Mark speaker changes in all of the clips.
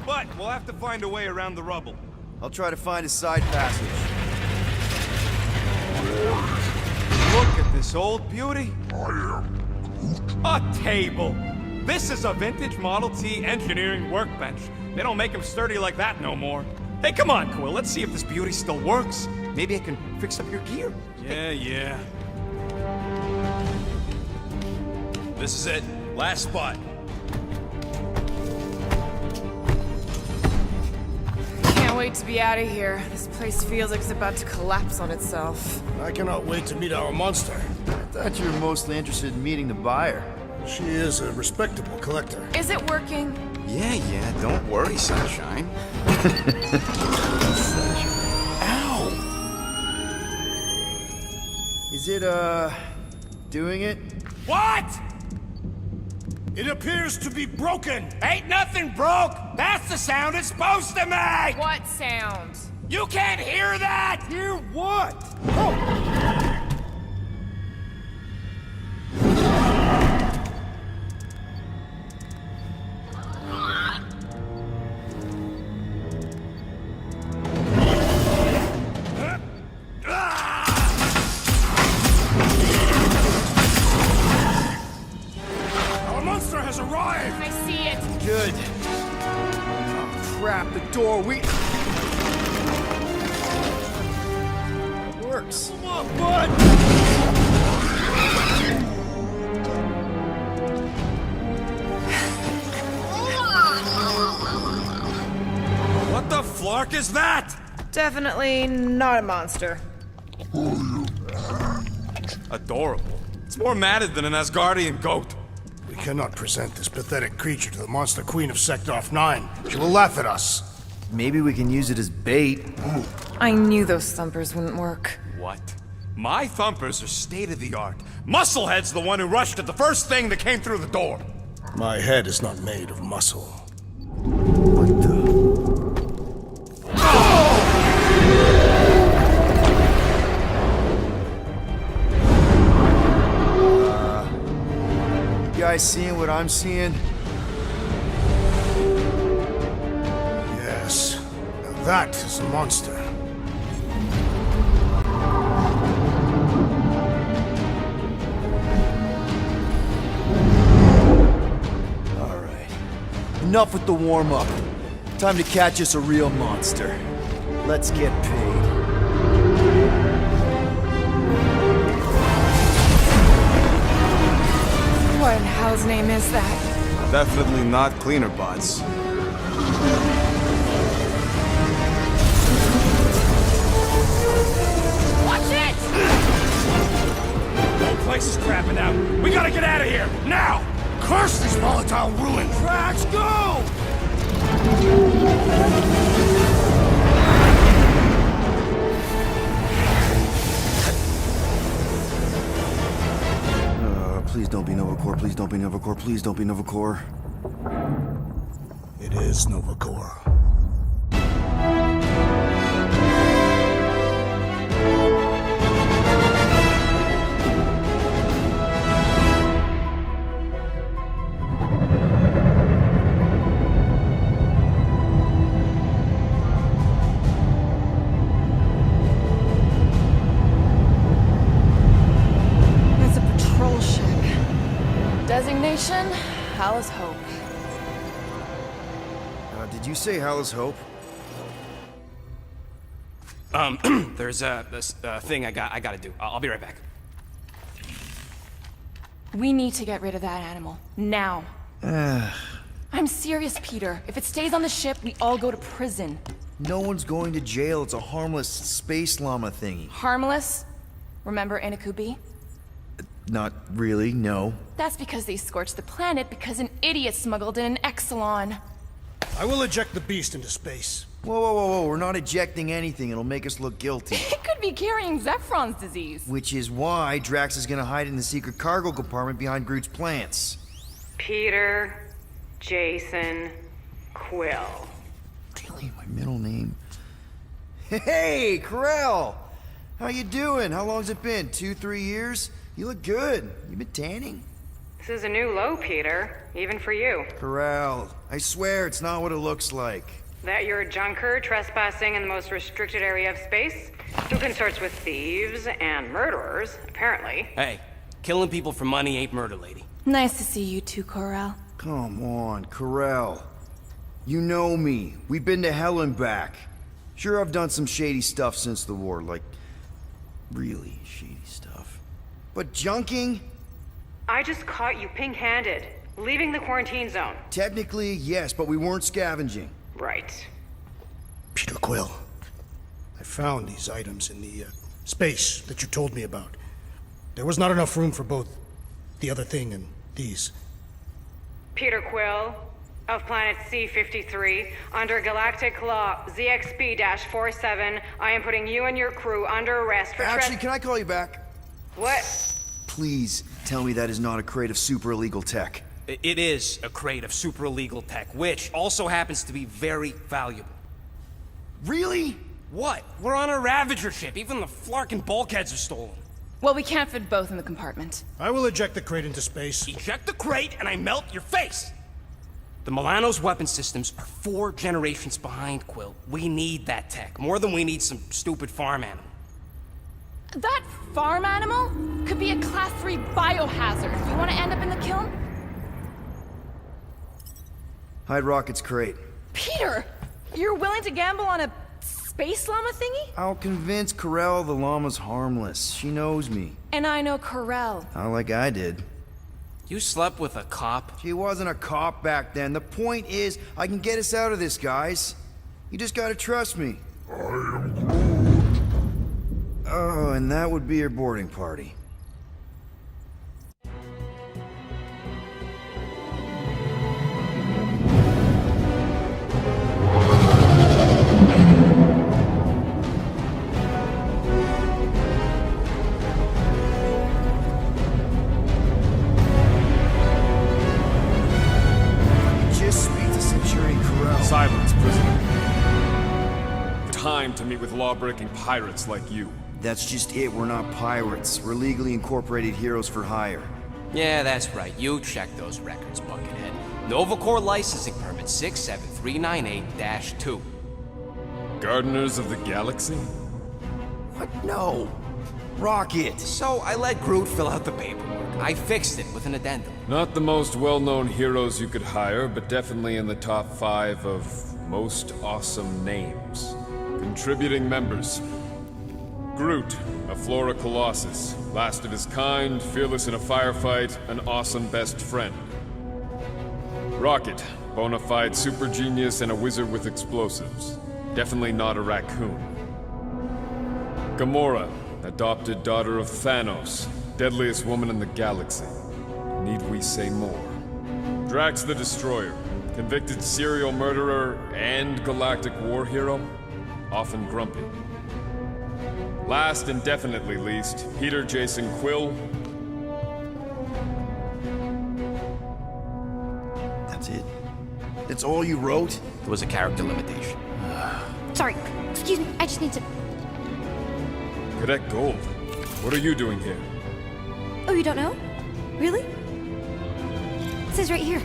Speaker 1: But we'll have to find a way around the rubble.
Speaker 2: I'll try to find a side passage.
Speaker 1: Look at this old beauty. A table. This is a vintage Model T engineering workbench. They don't make them sturdy like that no more. Hey, come on, Quill. Let's see if this beauty still works. Maybe I can fix up your gear. Yeah. This is it. Last spot.
Speaker 3: Can't wait to be out of here. This place feels like it's about to collapse on itself.
Speaker 4: I cannot wait to meet our monster.
Speaker 2: I thought you were mostly interested in meeting the buyer.
Speaker 4: She is a respectable collector.
Speaker 3: Is it working?
Speaker 1: Yeah, don't worry, Sunshine.
Speaker 2: Ow! Is it, doing it?
Speaker 1: What?
Speaker 4: It appears to be broken!
Speaker 1: Ain't nothing broke! That's the sound it's supposed to make!
Speaker 3: What sound?
Speaker 1: You can't hear that!
Speaker 4: Hear what?
Speaker 1: Has arrived!
Speaker 3: I see it.
Speaker 2: Good. Oh, crap, the door, It works.
Speaker 4: Come on, bud!
Speaker 1: What the flark is that?
Speaker 3: Definitely not a monster.
Speaker 1: Adorable. It's more matted than an Asgardian goat.
Speaker 4: We cannot present this pathetic creature to the Monster Queen of Sector 9. She will laugh at us.
Speaker 2: Maybe we can use it as bait.
Speaker 3: I knew those thumpers wouldn't work.
Speaker 1: What? My thumpers are state-of-the-art. Musclehead's the one who rushed at the first thing that came through the door.
Speaker 4: My head is not made of muscle.
Speaker 2: What the? You guys seeing what I'm seeing?
Speaker 4: Yes. Now that is a monster.
Speaker 2: All right. Enough with the warm-up. Time to catch us a real monster. Let's get paid.
Speaker 3: What in hell's name is that?
Speaker 1: Definitely not cleaner bots.
Speaker 3: Watch it!
Speaker 1: The whole place is crapping out. We gotta get out of here, now!
Speaker 4: Curse these volatile ruins!
Speaker 1: Let's go!
Speaker 2: Please don't be Novacore, please don't be Novacore, please don't be Novacore.
Speaker 4: It is Novacore.
Speaker 3: It's a patrol ship. Designation, Hala's Hope.
Speaker 2: Did you say Hala's Hope?
Speaker 1: There's this thing I gotta do. I'll be right back.
Speaker 3: We need to get rid of that animal. Now. I'm serious, Peter. If it stays on the ship, we all go to prison.
Speaker 2: No one's going to jail. It's a harmless space llama thingy.
Speaker 3: Harmless? Remember Inakubi?
Speaker 2: Not really, no.
Speaker 3: That's because they scorched the planet because an idiot smuggled in an Exelon.
Speaker 4: I will eject the beast into space.
Speaker 2: Whoa. We're not ejecting anything. It'll make us look guilty.
Speaker 3: It could be carrying Zephron's disease.
Speaker 2: Which is why Drax is gonna hide in the secret cargo compartment behind Groot's plants.
Speaker 5: Peter, Jason, Quill.
Speaker 2: Really, my middle name? Hey, Corell! How you doing? How long's it been? 2-3 years? You look good. You been tanning?
Speaker 5: This is a new low, Peter. Even for you.
Speaker 2: Corral, I swear it's not what it looks like.
Speaker 5: That you're a junker trespassing in the most restricted area of space? Who consorts with thieves and murderers, apparently.
Speaker 6: Hey, killing people for money ain't murder, lady.
Speaker 3: Nice to see you too, Corral.
Speaker 2: Come on, Corral. You know me. We've been to hell and back. Sure, I've done some shady stuff since the war, like, really shady stuff. But junking?
Speaker 5: I just caught you pink-handed, leaving the quarantine zone.
Speaker 2: Technically, yes, but we weren't scavenging.
Speaker 5: Right.
Speaker 4: Peter Quill, I found these items in the space that you told me about. There was not enough room for both the other thing and these.
Speaker 5: Peter Quill, of planet C-53, under Galactic Law ZXP-47, I am putting you and your crew under arrest for
Speaker 2: Actually, can I call you back?
Speaker 5: What?
Speaker 2: Please tell me that is not a crate of super illegal tech.
Speaker 6: It is a crate of super illegal tech, which also happens to be very valuable.
Speaker 2: Really?
Speaker 6: What? We're on a Ravager ship. Even the flarkin' bulkheads are stolen.
Speaker 3: Well, we can't fit both in the compartment.
Speaker 4: I will eject the crate into space.
Speaker 6: Eject the crate and I melt your face! The Milano's weapon systems are 4 generations behind, Quill. We need that tech, more than we need some stupid farm animal.
Speaker 3: That farm animal could be a Class 3 biohazard. You want to end up in the kiln?
Speaker 2: Hide Rocket's crate.
Speaker 3: Peter! You're willing to gamble on a space llama thingy?
Speaker 2: I'll convince Corral the llama's harmless. She knows me.
Speaker 3: And I know Corral.
Speaker 2: Not like I did.
Speaker 6: You slept with a cop?
Speaker 2: She wasn't a cop back then. The point is, I can get us out of this, guys. You just gotta trust me. Oh, and that would be your boarding party.
Speaker 1: Silence, prisoner. Time to meet with law-breaking pirates like you.
Speaker 2: That's just it. We're not pirates. We're legally incorporated heroes for hire.
Speaker 6: Yeah, that's right. You check those records, Buckethead. Novacore licensing permit 67398-2.
Speaker 1: Gardeners of the Galaxy?
Speaker 2: What? No. Rocket.
Speaker 6: So I let Groot fill out the paperwork. I fixed it with an addendum.
Speaker 1: Not the most well-known heroes you could hire, but definitely in the top 5 of most awesome names. Contributing members. Groot, a Flora Colossus, last of his kind, fearless in a firefight, an awesome best friend. Rocket, bona fide super genius and a wizard with explosives. Definitely not a raccoon. Gamora, adopted daughter of Thanos, deadliest woman in the galaxy. Need we say more? Drax the Destroyer, convicted serial murderer and galactic war hero, often grumpy. Last and definitely least, Peter Jason Quill.
Speaker 2: That's it? That's all you wrote?
Speaker 6: There was a character limitation.
Speaker 7: Sorry, excuse me, I just need to...
Speaker 1: Cadet Gold, what are you doing here?
Speaker 7: Oh, you don't know? Really? It says right here.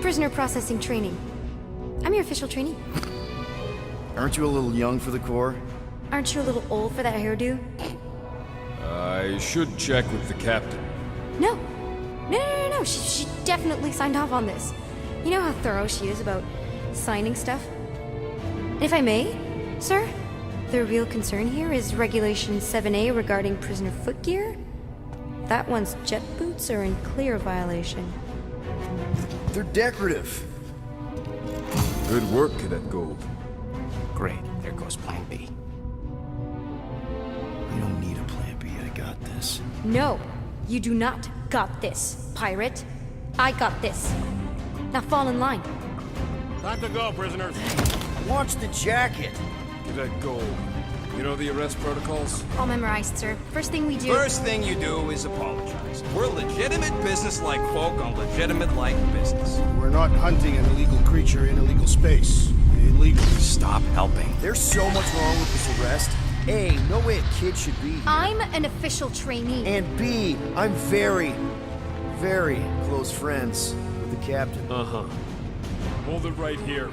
Speaker 7: Prisoner processing training. I'm your official trainee.
Speaker 2: Aren't you a little young for the Corps?
Speaker 7: Aren't you a little old for that hairdo?
Speaker 1: I should check with the captain.
Speaker 7: No. No. She definitely signed off on this. You know how thorough she is about signing stuff? And if I may, sir, the real concern here is Regulation 7A regarding prisoner footgear. That one's jet boots are in clear violation.
Speaker 2: They're decorative.
Speaker 1: Good work, Cadet Gold.
Speaker 6: Great, there goes Plan B.
Speaker 2: We don't need a plan B. I got this.
Speaker 7: No, you do not got this, pirate. I got this. Now fall in line.
Speaker 4: Time to go, prisoners.
Speaker 2: Watch the jacket.
Speaker 1: Cadet Gold, you know the arrest protocols?
Speaker 7: All memorized, sir. First thing we do...
Speaker 6: First thing you do is apologize. We're legitimate business-like folk on legitimate-like business.
Speaker 4: We're not hunting an illegal creature in illegal space. Illegal.
Speaker 6: Stop helping.
Speaker 2: There's so much wrong with this arrest. A, no way a kid should be here.
Speaker 7: I'm an official trainee.
Speaker 2: And B, I'm very, very close friends with the captain.
Speaker 8: Uh-huh. Hold it right here.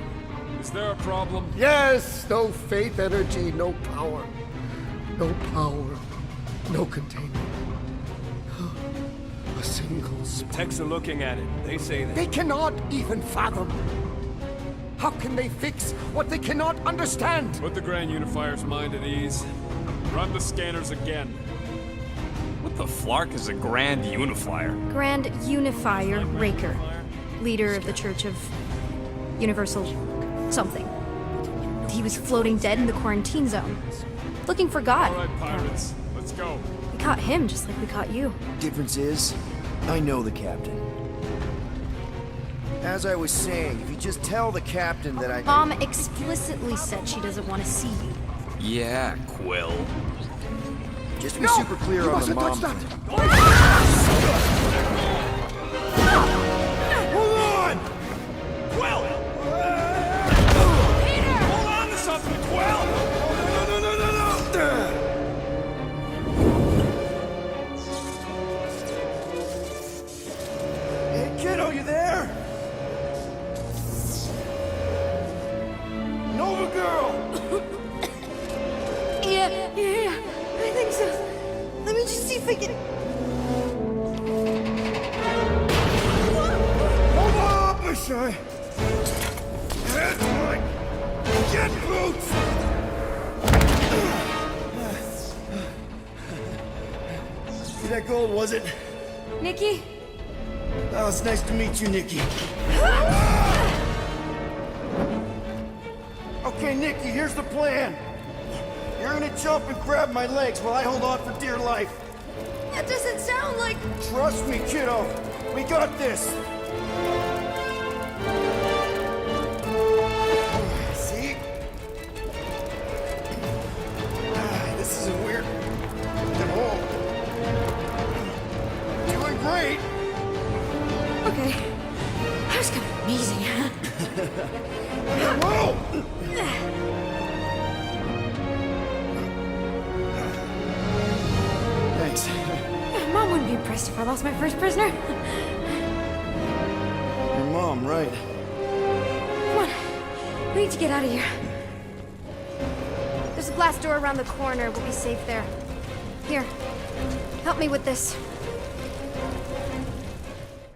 Speaker 8: Is there a problem?
Speaker 9: Yes! No faith energy, no power. No power. No containment. A single spark.
Speaker 8: Techs are looking at it. They say that.
Speaker 9: They cannot even fathom. How can they fix what they cannot understand?
Speaker 8: Put the Grand Unifier's mind at ease. Run the scanners again.
Speaker 1: What the flark is a Grand Unifier?
Speaker 7: Grand Unifier Raker, leader of the Church of Universal something. He was floating dead in the quarantine zone, looking for God.
Speaker 8: All right, pirates. Let's go.
Speaker 7: We caught him just like we caught you.
Speaker 2: Difference is, I know the captain. As I was saying, if you just tell the captain that I...
Speaker 7: Mom explicitly said she doesn't want to see you.
Speaker 1: Yeah, Quill.
Speaker 2: Just to be super clear
Speaker 9: You
Speaker 2: on the
Speaker 9: mustn't
Speaker 2: mom
Speaker 9: touch
Speaker 2: thing.
Speaker 1: Hold on! Quill! Peter! Hold on to something, Quill! No!
Speaker 2: Hey, kiddo, you there? Nova girl!
Speaker 7: Yeah, I think so. Let me just see if I can...
Speaker 2: Hold up, I say! Get my... Get boots! See that gold, was it?
Speaker 7: Nikki?
Speaker 2: Oh, it's nice to meet you, Nikki. Okay, Nikki, here's the plan. You're gonna jump and grab my legs while I hold on for dear life.
Speaker 7: That doesn't sound like...
Speaker 2: Trust me, kiddo. We got this. See? This isn't weird at all. Doing great.
Speaker 7: Okay. That was kind of amazing, huh?
Speaker 2: Whoa! Thanks.
Speaker 7: Mom wouldn't be impressed if I lost my first prisoner.
Speaker 2: Your mom, right?
Speaker 7: Come on. We need to get out of here. There's a glass door around the corner. We'll be safe there. Here. Help me with this.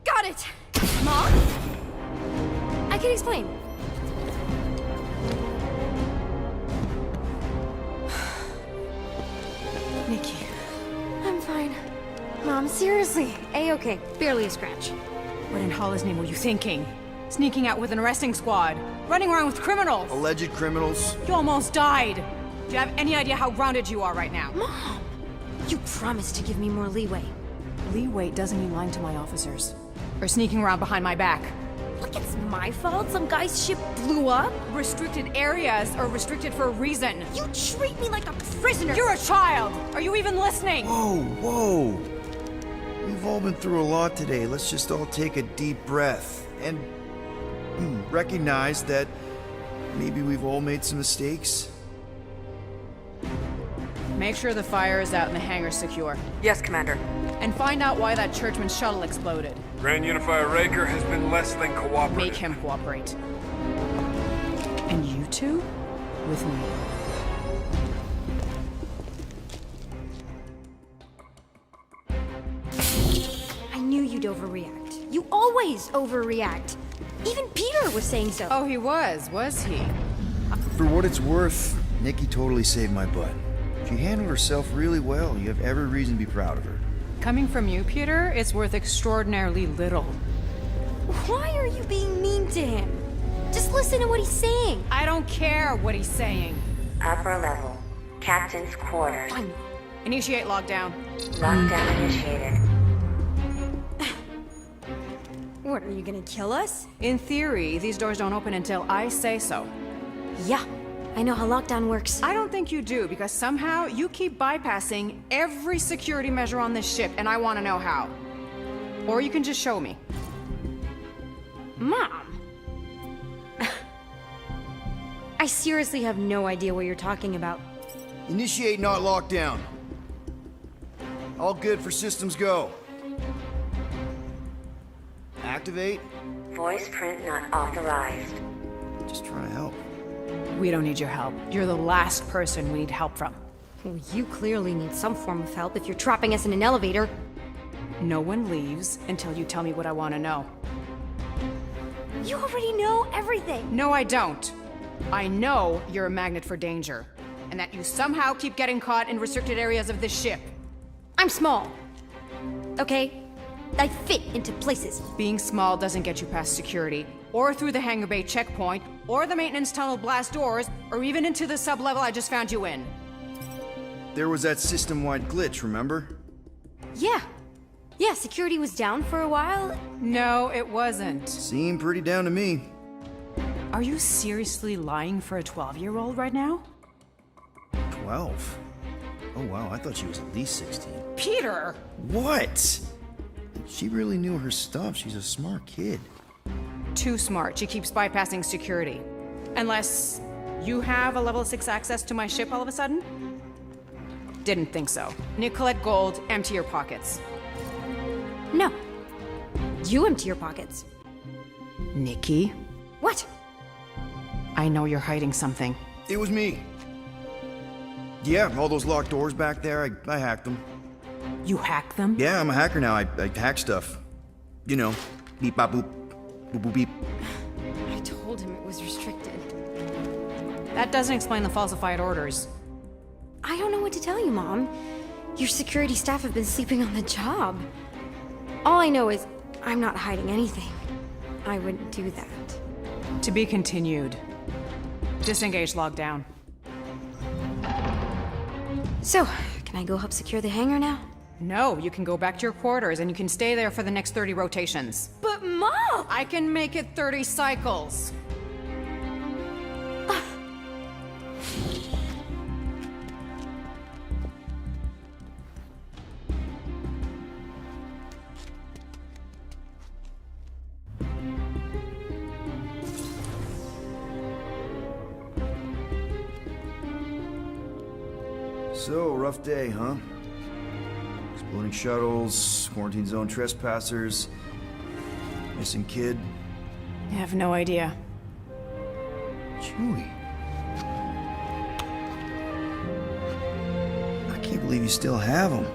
Speaker 7: Got it! Mom? I can explain.
Speaker 3: Nikki.
Speaker 7: I'm fine. Mom, seriously. A-okay. Barely a scratch.
Speaker 3: What in Hollis' name were you thinking? Sneaking out with an arresting squad? Running around with criminals?
Speaker 2: Alleged criminals.
Speaker 3: You almost died. Do you have any idea how grounded you are right now?
Speaker 7: Mom! You promised to give me more leeway.
Speaker 3: Leeway doesn't mean lying to my officers. Or sneaking around behind my back.
Speaker 7: Look, it's my fault some guy's ship blew up.
Speaker 3: Restricted areas are restricted for a reason.
Speaker 7: You treat me like a prisoner.
Speaker 3: You're a child! Are you even listening?
Speaker 2: Whoa, whoa. We've all been through a lot today. Let's just all take a deep breath and recognize that maybe we've all made some mistakes.
Speaker 3: Make sure the fire is out and the hangar's secure.
Speaker 5: Yes, Commander.
Speaker 3: And find out why that churchman's shuttle exploded.
Speaker 8: Grand Unifier Raker has been less than cooperative.
Speaker 3: Make him cooperate. And you two? With me.
Speaker 7: I knew you'd overreact. You always overreact. Even Peter was saying so.
Speaker 3: Oh, he was he?
Speaker 2: For what it's worth, Nikki totally saved my butt. She handled herself really well. You have every reason to be proud of her.
Speaker 3: Coming from you, Peter, it's worth extraordinarily little.
Speaker 7: Why are you being mean to him? Just listen to what he's saying.
Speaker 3: I don't care what he's saying.
Speaker 10: Upper level. Captain's quarters.
Speaker 7: Fine.
Speaker 3: Initiate lockdown.
Speaker 10: Lockdown initiated.
Speaker 7: What, are you gonna kill us?
Speaker 3: In theory, these doors don't open until I say so.
Speaker 7: Yeah, I know how lockdown works.
Speaker 3: I don't think you do, because somehow you keep bypassing every security measure on this ship, and I want to know how. Or you can just show me.
Speaker 7: Mom! I seriously have no idea what you're talking about.
Speaker 2: Initiate not lockdown. All good for systems go. activate?
Speaker 10: Voice print not authorized.
Speaker 2: Just trying to help.
Speaker 3: We don't need your help. You're the last person we need help from.
Speaker 7: Well, you clearly need some form of help if you're trapping us in an elevator.
Speaker 3: No one leaves until you tell me what I want to know.
Speaker 7: You already know everything!
Speaker 3: No, I don't. I know you're a magnet for danger, and that you somehow keep getting caught in restricted areas of this ship.
Speaker 7: I'm small. Okay? I fit into places.
Speaker 3: Being small doesn't get you past security, or through the hangar bay checkpoint, or the maintenance tunnel blast doors, or even into the sub-level I just found you in.
Speaker 2: There was that system-wide glitch, remember?
Speaker 7: Yeah. Yeah, security was down for a while.
Speaker 3: No, it wasn't.
Speaker 2: Seemed pretty down to me.
Speaker 3: Are you seriously lying for a 12-year-old right now?
Speaker 2: 12? Oh wow, I thought she was at least 16.
Speaker 3: Peter!
Speaker 2: What? She really knew her stuff. She's a smart kid.
Speaker 3: Too smart. She keeps bypassing security. Unless you have a level 6 access to my ship all of a sudden? Didn't think so. Nicolette Gold, empty your pockets.
Speaker 7: No. You empty your pockets.
Speaker 3: Nikki?
Speaker 7: What?
Speaker 3: I know you're hiding something.
Speaker 2: It was me. Yeah, all those locked doors back there, I hacked them.
Speaker 3: You hack them?
Speaker 2: Yeah, I'm a hacker now. I hack stuff. You know, beep bop boop, boop boop beep.
Speaker 7: I told him it was restricted.
Speaker 3: That doesn't explain the falsified orders.
Speaker 7: I don't know what to tell you, Mom. Your security staff have been sleeping on the job. All I know is I'm not hiding anything. I wouldn't do that.
Speaker 3: To be continued. Disengage lockdown.
Speaker 7: So, can I go help secure the hangar now?
Speaker 3: No, you can go back to your quarters and you can stay there for the next 30 rotations.
Speaker 7: But Mom!
Speaker 3: I can make it 30 cycles.
Speaker 2: So, rough day, huh? Exploding shuttles, quarantine zone trespassers, missing kid.
Speaker 3: I have no idea.
Speaker 2: Chewie. I can't believe you still have him.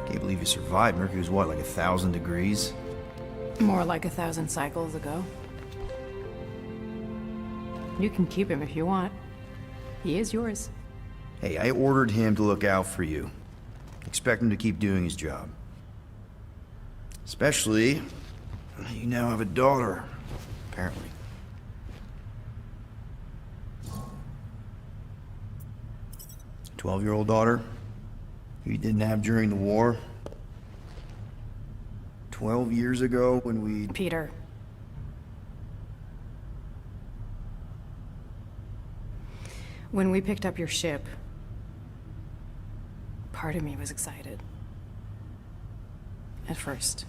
Speaker 2: Can't believe you survived. Mercury was what, like 1,000 degrees?
Speaker 3: More like 1,000 cycles ago. You can keep him if you want. He is yours.
Speaker 2: Hey, I ordered him to look out for you. Expect him to keep doing his job. Especially, you now have a daughter, apparently. A 12-year-old daughter who you didn't have during the war. 12 years ago when we...
Speaker 3: Peter. When we picked up your ship, part of me was excited. At first.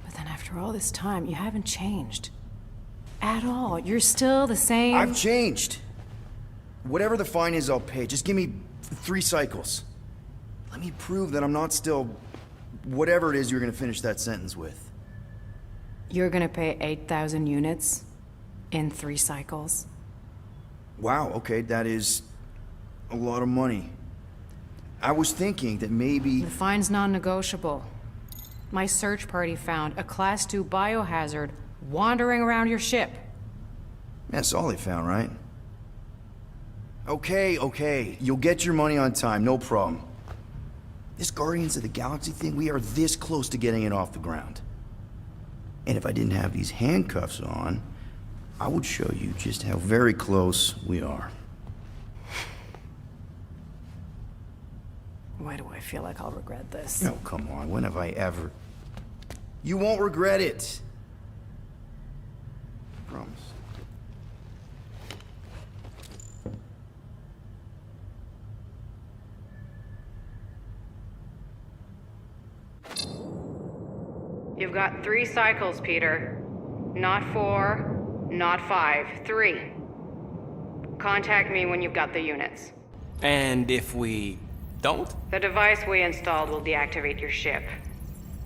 Speaker 3: But then after all this time, you haven't changed. At all. You're still the same...
Speaker 2: I've changed. Whatever the fine is, I'll pay. Just give me 3 cycles. Let me prove that I'm not still... whatever it is you're gonna finish that sentence with.
Speaker 3: You're gonna pay 8,000 units in 3 cycles?
Speaker 2: Wow, okay, that is a lot of money. I was thinking that maybe...
Speaker 3: The fine's non-negotiable. My search party found a Class 2 biohazard wandering around your ship.
Speaker 2: That's all they found, right? Okay, you'll get your money on time, no problem. This Guardians of the Galaxy thing, we are this close to getting it off the ground. And if I didn't have these handcuffs on, I would show you just how very close we are.
Speaker 3: Why do I feel like I'll regret this?
Speaker 2: Oh, come on, when have I ever... You won't regret it. Promise.
Speaker 5: You've got 3 cycles, Peter. Not 4, not 5, 3. Contact me when you've got the units.
Speaker 6: And if we don't?
Speaker 5: The device we installed will deactivate your ship.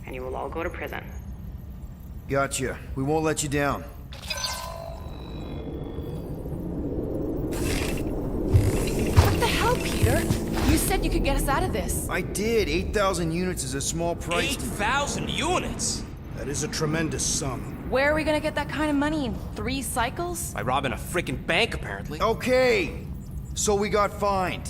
Speaker 5: and you will all go to prison.
Speaker 2: Gotcha. We won't let you down.
Speaker 11: What the hell, Peter? You said you could get us out of this.
Speaker 2: I did. 8,000 units is a small price.
Speaker 6: 8,000 units?
Speaker 4: That is a tremendous sum.
Speaker 11: Where are we gonna get that kind of money in 3 cycles?
Speaker 6: By robbing a freaking bank, apparently.
Speaker 2: Okay. So we got fined.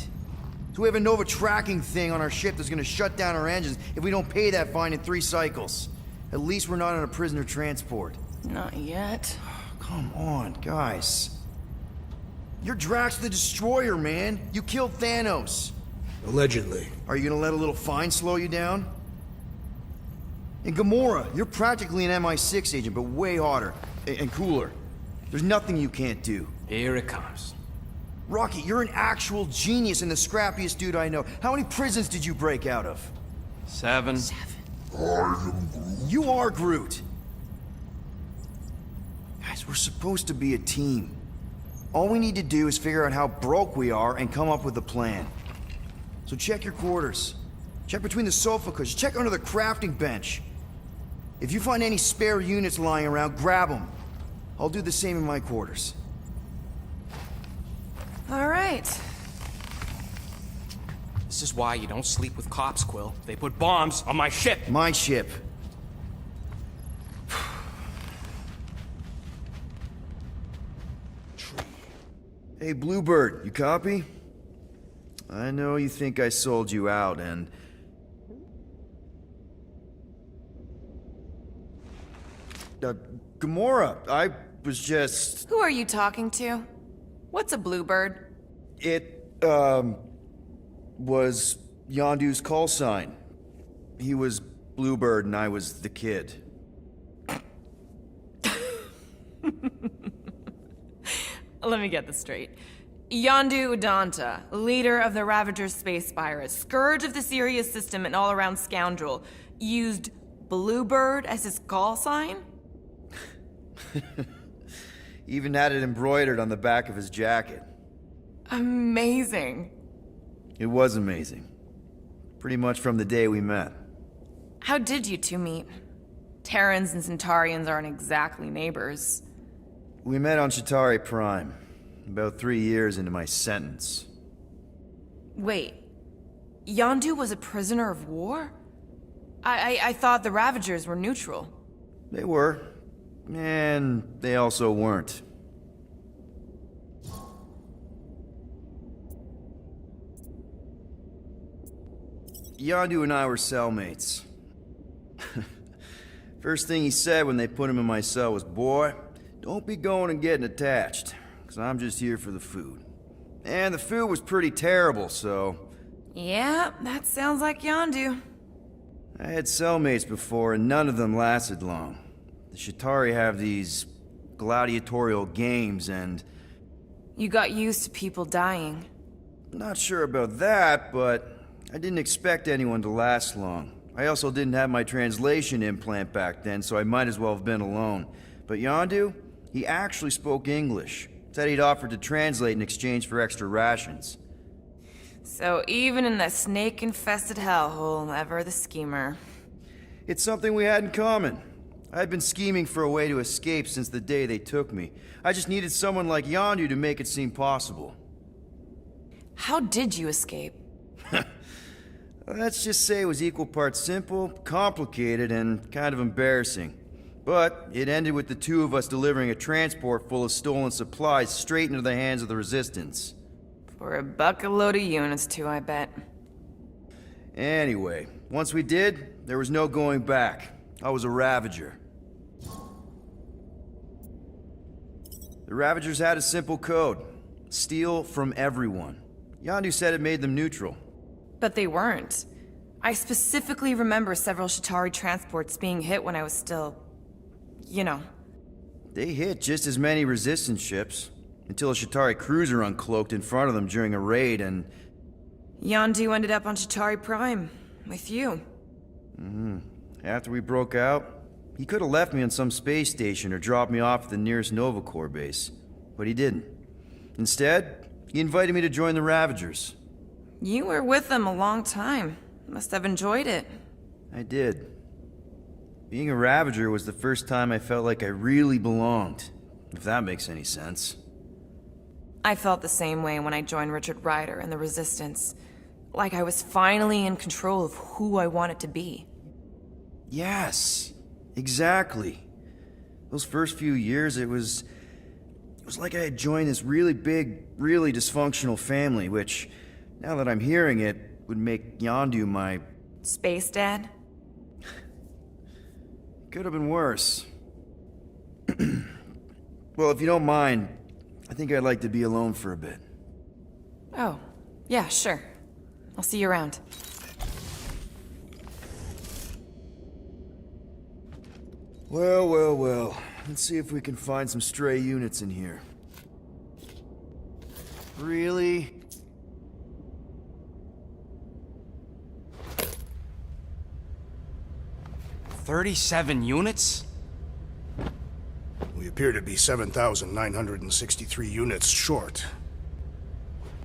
Speaker 2: So we have a Nova tracking thing on our ship that's gonna shut down our engines if we don't pay that fine in 3 cycles. At least we're not on a prisoner transport.
Speaker 11: Not yet.
Speaker 2: Come on, guys. You're Drax the Destroyer, man. You killed Thanos.
Speaker 4: Allegedly.
Speaker 2: Are you gonna let a little fine slow you down? And Gamora, you're practically an MI6 agent, but way hotter and cooler. There's nothing you can't do.
Speaker 6: Here it comes.
Speaker 2: Rocky, you're an actual genius and the scrappiest dude I know. How many prisons did you break out of?
Speaker 1: 7.
Speaker 2: You are Groot. Guys, we're supposed to be a team. All we need to do is figure out how broke we are and come up with a plan. So check your quarters. Check between the sofa cushions. Check under the crafting bench. If you find any spare units lying around, grab them. I'll do the same in my quarters.
Speaker 11: All right.
Speaker 6: This is why you don't sleep with cops, Quill. They put bombs on my ship.
Speaker 2: My ship. Hey, Bluebird, you copy? I know you think I sold you out, and... Gamora, I was just...
Speaker 11: Who are you talking to? What's a bluebird?
Speaker 2: It, was Yondu's call sign. He was Bluebird and I was the kid.
Speaker 11: Let me get this straight. Yondu Udanta, leader of the Ravager's space virus, scourge of the Sirius system and all-around scoundrel, used Bluebird as his call sign?
Speaker 2: Even had it embroidered on the back of his jacket.
Speaker 11: Amazing.
Speaker 2: It was amazing. Pretty much from the day we met.
Speaker 11: How did you two meet? Terrans and Centaurians aren't exactly neighbors.
Speaker 2: We met on Chitauri Prime, about 3 years into my sentence.
Speaker 11: Wait, Yondu was a prisoner of war? I thought the Ravagers were neutral.
Speaker 2: They were, and they also weren't. Yondu and I were cellmates. First thing he said when they put him in my cell was, "Boy, don't be going and getting attached, because I'm just here for the food." And the food was pretty terrible, so...
Speaker 11: Yeah, that sounds like Yondu.
Speaker 2: I had cellmates before, and none of them lasted long. The Chitauri have these gladiatorial games, and...
Speaker 11: You got used to people dying.
Speaker 2: Not sure about that, but I didn't expect anyone to last long. I also didn't have my translation implant back then, so I might as well have been alone. But Yondu, he actually spoke English. Said he'd offered to translate in exchange for extra rations.
Speaker 11: So even in that snake-infested hellhole, ever the schemer.
Speaker 2: It's something we had in common. I'd been scheming for a way to escape since the day they took me. I just needed someone like Yondu to make it seem possible.
Speaker 11: How did you escape?
Speaker 2: Let's just say it was equal parts simple, complicated, and kind of embarrassing. But it ended with the two of us delivering a transport full of stolen supplies straight into the hands of the Resistance.
Speaker 11: For a bucket-load of units, too, I bet.
Speaker 2: Anyway, once we did, there was no going back. I was a Ravager. The Ravagers had a simple code. Steal from everyone. Yondu said it made them neutral.
Speaker 11: But they weren't. I specifically remember several Chitauri transports being hit when I was still... you know.
Speaker 2: They hit just as many Resistance ships, until a Chitauri cruiser uncloaked in front of them during a raid and...
Speaker 11: Yondu ended up on Chitauri Prime, with you.
Speaker 2: After we broke out, he could have left me on some space station or dropped me off at the nearest Nova Corps base. But he didn't. Instead, he invited me to join the Ravagers.
Speaker 11: You were with them a long time. Must have enjoyed it.
Speaker 2: I did. Being a Ravager was the first time I felt like I really belonged, if that makes any sense.
Speaker 11: I felt the same way when I joined Richard Ryder and the Resistance. Like I was finally in control of who I wanted to be.
Speaker 2: Yes, exactly. Those first few years, it was like I had joined this really big, really dysfunctional family, which, now that I'm hearing it, would make Yondu my...
Speaker 11: Space Dad?
Speaker 2: Could have been worse. Well, if you don't mind, I think I'd like to be alone for a bit.
Speaker 11: Oh, yeah, sure. I'll see you around.
Speaker 2: Well, well, well. Let's see if we can find some stray units in here. Really?
Speaker 6: "37 units?
Speaker 4: We appear to be 7,963 units short.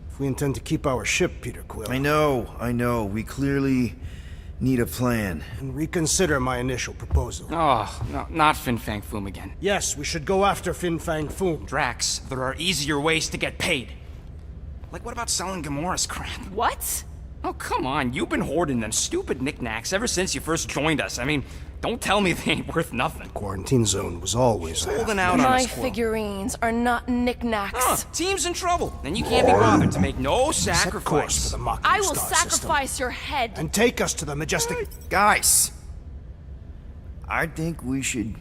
Speaker 4: If we intend to keep our ship, Peter Quill...
Speaker 2: I know. We clearly need a plan.
Speaker 4: And reconsider my initial proposal.
Speaker 6: Oh, no, not Fin Fang Foom again.
Speaker 4: Yes, we should go after Fin Fang Foom.
Speaker 6: Drax, there are easier ways to get paid. Like, what about selling Gamora's crap?
Speaker 11: What?
Speaker 6: Oh, come on. You've been hoarding them stupid knickknacks ever since you first joined us. I mean, don't tell me they ain't worth nothing.
Speaker 4: Quarantine zone was always
Speaker 6: holding out on
Speaker 11: My
Speaker 6: us, Quill.
Speaker 11: figurines are not knickknacks.
Speaker 6: Team's in trouble, and you can't be bothered to make no
Speaker 4: Set course
Speaker 6: sacrifice.
Speaker 4: for the Mach
Speaker 11: I will
Speaker 4: Star
Speaker 11: sacrifice
Speaker 4: system.
Speaker 11: your head.
Speaker 4: And take us to the majestic...
Speaker 2: Guys! I think we should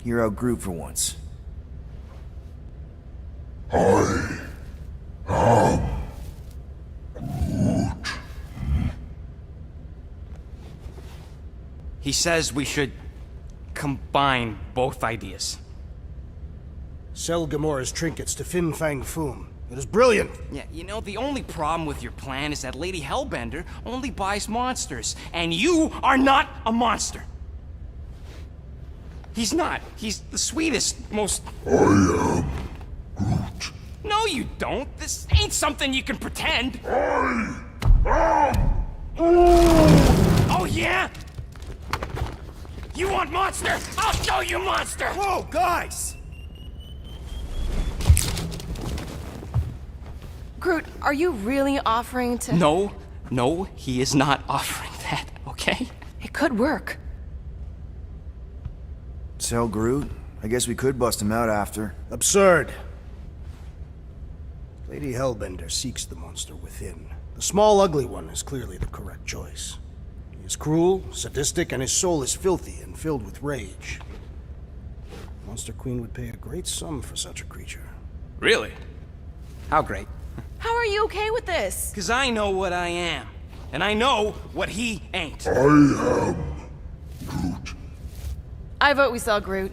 Speaker 2: hear out Groot for once.
Speaker 6: He says we should combine both ideas.
Speaker 4: Sell Gamora's trinkets to Fin Fang Foom. It is brilliant.
Speaker 6: Yeah, you know, the only problem with your plan is that Lady Hellbender only buys monsters, and you are not a monster. He's not. He's the sweetest, most...
Speaker 9: I am Groot.
Speaker 6: No, you don't. This ain't something you can pretend.
Speaker 9: I am
Speaker 6: Oh, yeah? You want monster? I'll show you monster!
Speaker 2: Whoa, guys!
Speaker 11: Groot, are you really offering to...
Speaker 6: No, he is not offering that, okay?
Speaker 11: It could work.
Speaker 2: Sell Groot? I guess we could bust him out after.
Speaker 4: Absurd. Lady Hellbender seeks the monster within. The small, ugly one is clearly the correct choice. He is cruel, sadistic, and his soul is filthy and filled with rage. Monster Queen would pay a great sum for such a creature.
Speaker 6: Really? How great?
Speaker 11: How are you okay with this?
Speaker 6: Because I know what I am. And I know what he ain't.
Speaker 9: I am Groot.
Speaker 11: I vote we sell Groot.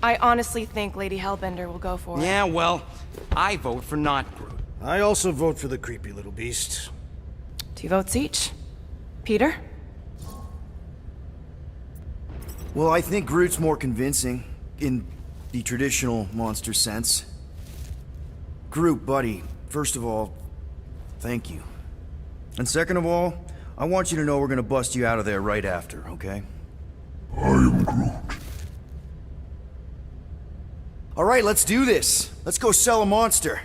Speaker 11: I honestly think Lady Hellbender will go for it.
Speaker 6: Yeah, well, I vote for not Groot.
Speaker 4: I also vote for the creepy little beast.
Speaker 11: 2 votes each. Peter?
Speaker 2: Well, I think Groot's more convincing, in the traditional monster sense. Groot, buddy, first of all, thank you. And second of all, I want you to know we're gonna bust you out of there right after, okay?
Speaker 9: I am Groot.
Speaker 2: Alright, let's do this. Let's go sell a monster.